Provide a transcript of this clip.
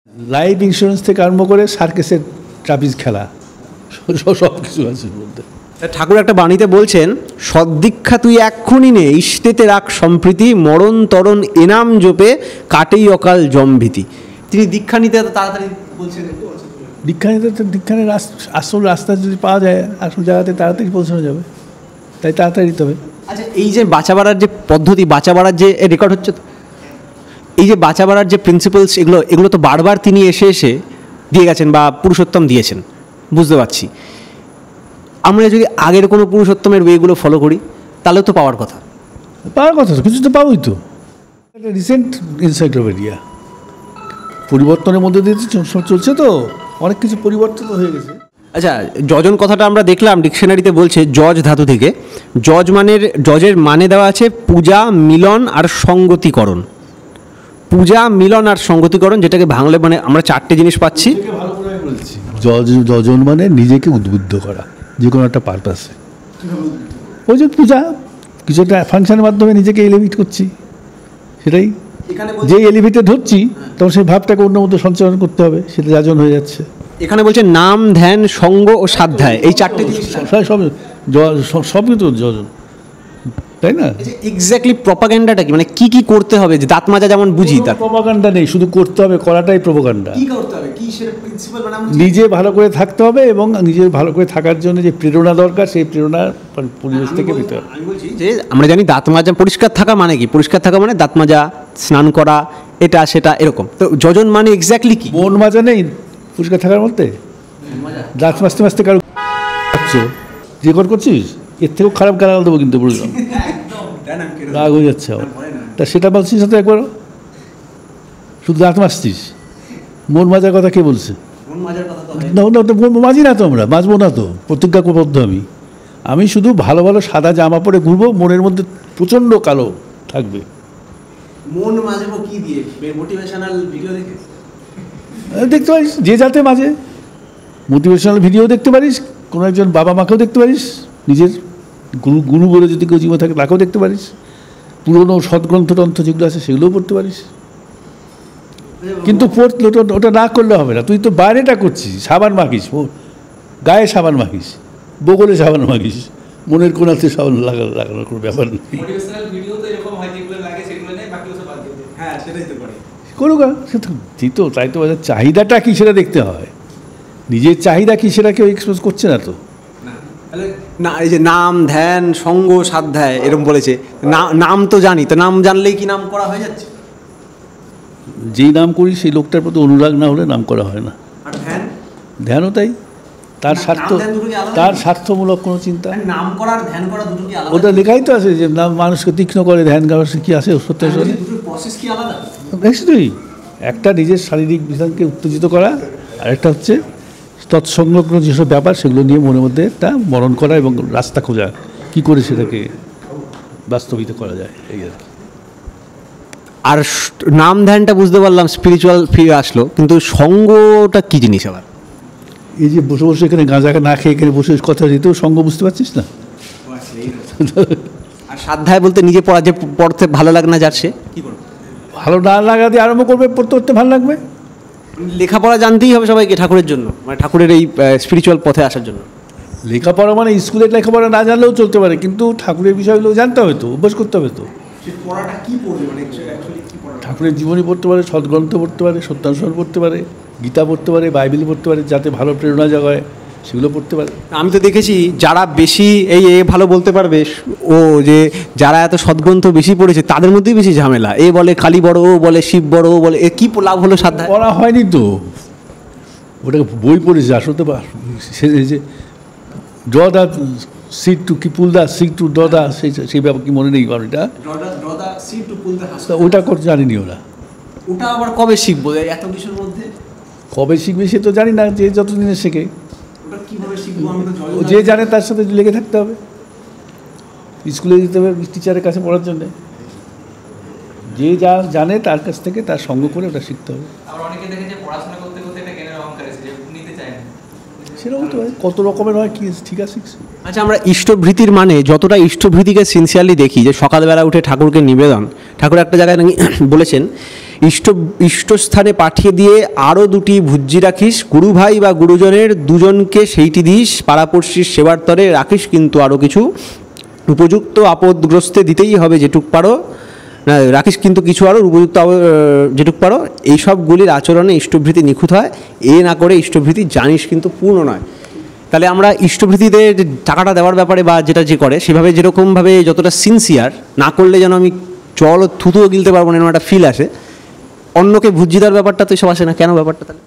Life insurance থেকে আরম্ভ করে সার্কেসের ট্রাপিজ খেলা সব কিছু আছে বলতে। ঠাকুর একটা বাণীতে বলছেন, সদ্দীক্ষা তুই এক্ষুনি নে, ইষ্টেতে রাখ সম্প্রীতি, মরণ তরণ এনাম জোপে কাটেই অকাল জমভীতি। তিনি দীক্ষা নিতে এত তাড়াতাড়ি বলছেন? দীক্ষা নিতে আসল রাস্তা যদি পাওয়া যায় আসল জায়গাতে তাড়াতাড়ি পৌঁছানো যাবে, তাই তাড়াতাড়ি দিতে হবে। আচ্ছা, এই যে বাঁচা বাড়ার যে পদ্ধতি, বাঁচা বাড়ার যে রেকর্ড হচ্ছে, এই যে বাঁচা বাড়ার যে প্রিন্সিপালস, এগুলো তো বারবার তিনি এসে এসে দিয়ে গেছেন বা পুরুষোত্তম দিয়েছেন, বুঝতে পারছি। আমরা যদি আগের কোনো পুরুষোত্তমের ওয়েগুলো ফলো করি তাহলে তো পাওয়ার কথা তো কিছু তো পাবোই তো। একটা রিসেন্ট এনসাইক্লোপিডিয়া, পরিবর্তনের মধ্যে দিয়ে চলছে তো, অনেক কিছু পরিবর্তন হয়ে গেছে। আচ্ছা, যজন কথাটা আমরা দেখলাম ডিকশনারিতে বলছে জজ ধাতু থেকে। জজের মানে দেওয়া আছে পূজা, মিলন আর সঙ্গতিকরণ। পূজা, মিলন আর সঙ্গতিকরণ, যেটাকে ভাঙলে মানে আমরা চারটে জিনিস পাচ্ছি। ভালো করে বলছি, যজন মানে নিজেকে উদ্বুদ্ধ করা যে কোনো একটা পারপাসে। ওই যে পূজা, কিছু একটা ফাংশনের মাধ্যমে নিজেকে এলিভেট করছি, সেটাই যে এলিভেটেড হচ্ছি তখন সেই ভাবটাকে অন্য মধ্যে সঞ্চালন করতে হবে, সেটা যাজন হয়ে যাচ্ছে। এখানে বলছে নাম, ধ্যান, সঙ্গ ও সাধ্যায়, এই চারটে জিনিস সবই তো যজন, তাই না? এক্স্যাক্টলি প্রপাগান্ডাটা কি, মানে কি কি করতে হবে? যে দাঁত মাজা যেমন বুঝি, তার প্রপাগান্ডা নেই, শুধু করতে হবে, করাটাই প্রপাগান্ডা। কি করতে হবে, কি সেটা প্রিন্সিপাল, মানে নিজে ভালো করে থাকতে হবে এবং নিজে ভালো করে থাকার জন্য যে প্রেরণা দরকার সেই প্রেরণা পরিবেশ থেকে পেতে হবে। আমি বলছি যে আমরা জানি দাঁত মাজা পরিষ্কার থাকা মানে কি, পরিষ্কার থাকা মানে দাঁত মাজা, স্নান করা, এটা সেটা এরকম। তো যজন মানে এক্স্যাক্টলি কি? মন মাজা নেই পরিষ্কার থাকার মধ্যে? দাঁত মাজতে মাজতে কারো রেকর্ড করছিস, এর থেকেও খারাপ গালাগাল দেবো কিন্তু, বুঝলাম রাগ হয়ে যাচ্ছে আবার। তা সেটা বলছিস তো একবারও, শুধু দাঁত মাজছিস, মন মাজার কথা কে বলছে? না মাজি না তো, আমরা মাজবো না তো, প্রতিজ্ঞা করবদ্ধ। আমি শুধু ভালো ভালো সাদা জামা পরে ঘুরবো, মনের মধ্যে প্রচণ্ড কালো থাকবে। মন মাজবো কি দিয়ে? মোটিভেশনাল ভিডিও দেখে দেখতে পারিস, যে যাতে মাঝে মোটিভেশনাল ভিডিও দেখতে পারিস, কোনো একজন বাবা মাকেও দেখতে পারিস, নিজের গুরু বলে যদি কেউ জীবন থাকে তাকেও দেখতে পারিস, পুরনো সৎগ্রন্থ টন্থ যেগুলো আছে সেগুলোও পড়তে পারিস। কিন্তু ওটা না করলে হবে না। তুই তো বাইরেটা করছিস, সাবান মাখিস, গায়ে সাবান মাখিস, বগলে সাবান মাখিস, মনের কোনাতে সাবান লাগানোর কোনো ব্যাপার নেই। করুক, তো তাই তো চাহিদাটা কী সেটা দেখতে হয়, নিজের চাহিদা কী সেটা কেউ এক্সপ্রেস করছে না তো। না, এই যে নাম, ধ্যান, সঙ্গ, সাধ্যায় এরকম বলেছে, নাম তো জানি, তো নাম জানলেই কি নাম করা হয়ে যাচ্ছে? যেই নাম করি সেই লোকটার প্রতি অনুরাগ না হলে নাম করা হয় না। আর ধ্যান? ধ্যানও তাই, তার স্বার্থমূলক কোনো চিন্তা। নাম করা আর ধ্যান করা দুটো কি আলাদা? ওটা লেখাই তো আছে যে নাম মানুষকে তীক্ষ্ণ করে, ধ্যান করা কি আছে সত্যি আসলে? প্রসেস কি আলাদা? নিশ্চয়ই, একটা নিজের শারীরিক বিধানকে উত্তেজিত করা, আর একটা হচ্ছে তৎসংলগ্ন যেসব ব্যাপার সেগুলো নিয়ে মনের মধ্যে একটা মনন করা এবং রাস্তা খোঁজা, কি করে সেটাকে বাস্তবিত করা যায়, এই আর কি। আর নাম ধ্যানটা বুঝতে পারলাম, স্পিরিচুয়াল ফিরে আসলো, কিন্তু সঙ্গটা কি জিনিস আবার? এই যে বসে বসে এখানে গাঁজা না খেয়ে এখানে বসে কথা দিতেও সঙ্গ বুঝতে পারছিস না? আর সাধ্যায় বলতে নিজে পড়া, যে পড়তে ভালো লাগে না যার, সে কি করবে? ভালো না লাগা দিয়ে আরম্ভ করবে, পড়তে ভালো লাগবে। লেখাপড়া জানতেই হবে সবাইকে ঠাকুরের জন্য, মানে ঠাকুরের এই স্পিরিচুয়াল পথে আসার জন্য। লেখাপড়া মানে স্কুলের লেখাপড়া না জানলেও চলতে পারে, কিন্তু ঠাকুরের বিষয়গুলো জানতে হবে তো, অভ্যাস করতে হবে তো। পড়াটা কি পড়বে, মানে ঠাকুরের জীবনী পড়তে পারে, সৎগ্রন্থ পড়তে পারে, সত্যানুসরণ পড়তে পারে, গীতা পড়তে পারে, বাইবেল পড়তে পারে, যাতে ভালো প্রেরণা জাগায় সেগুলো পড়তে পারে। আমি তো দেখেছি যারা বেশি এই ভালো বলতে পারবে, ও যে যারা এত সৎগ্রন্থ বেশি পড়েছে তাদের মধ্যেই বেশি ঝামেলা। এ বলে কালী বড়, ও বলে শিব বড়, ও বলে, এ কি লাভ হলো? সাধ্যায় পড়া হয়নি তো, ওটাকে বই পড়েছে আসলে। যে ড্র দ্য সিট টু কি pull the seat to draw the, সেই ব্যাপার কি মনে নেই ওটা, ওটা করতে জানিনি ওরা। ওটা আবার কবে শিখবো এত কিছুর মধ্যে? কবে শিখবে সে তো জানি না, যে যতদিনে শেখে। যে জানে তার সাথে লেগে থাকতে হবে, স্কুলে যেতে হবে টিচারের কাছে পড়ার জন্যে। যে যা জানে তার কাছ থেকে তার সঙ্গ করে ওটা শিখতে হবে। সেরকম তো হয়, কত রকমের হয়, কি ঠিক আছে। আচ্ছা, আমরা ইষ্টভৃতির মানে যতটা ইষ্টভৃতিকে সিনসিয়ারলি দেখি, যে সকালবেলা উঠে ঠাকুরকে নিবেদন, ঠাকুর একটা জায়গায় নাকি বলেছেন ইষ্টস্থানে পাঠিয়ে দিয়ে আরও 2টি ভুজ্জি রাখিস, গুরু ভাই বা গুরুজনের 2জনকে সেইটি দিস, পাড়াপড়শির সেবার তরে রাখিস কিন্তু আরও কিছু, উপযুক্ত আপদগ্রস্তে দিতেই হবে যেটুক পারো, না রাখিস কিন্তু কিছু আরও উপযুক্ত যেটুক পারো। এইসবগুলির আচরণে ইষ্টভৃতি নিখুঁত হয়, এ না করে ইষ্টভৃতি জানিস কিন্তু পূর্ণ নয়। তাহলে আমরা ইষ্টভৃতিদের টাকাটা দেওয়ার ব্যাপারে বা যেটা যে করে সেভাবে যেরকমভাবে যতটা সিনসিয়ার, না করলে যেন আমি জল থুতুও গিলতে পারবো না এরকম একটা ফিল আসে, অন্যকে ভুজ্জি দেওয়ার ব্যাপারটা তো এসব আসে না, কেন ব্যাপারটা তাহলে?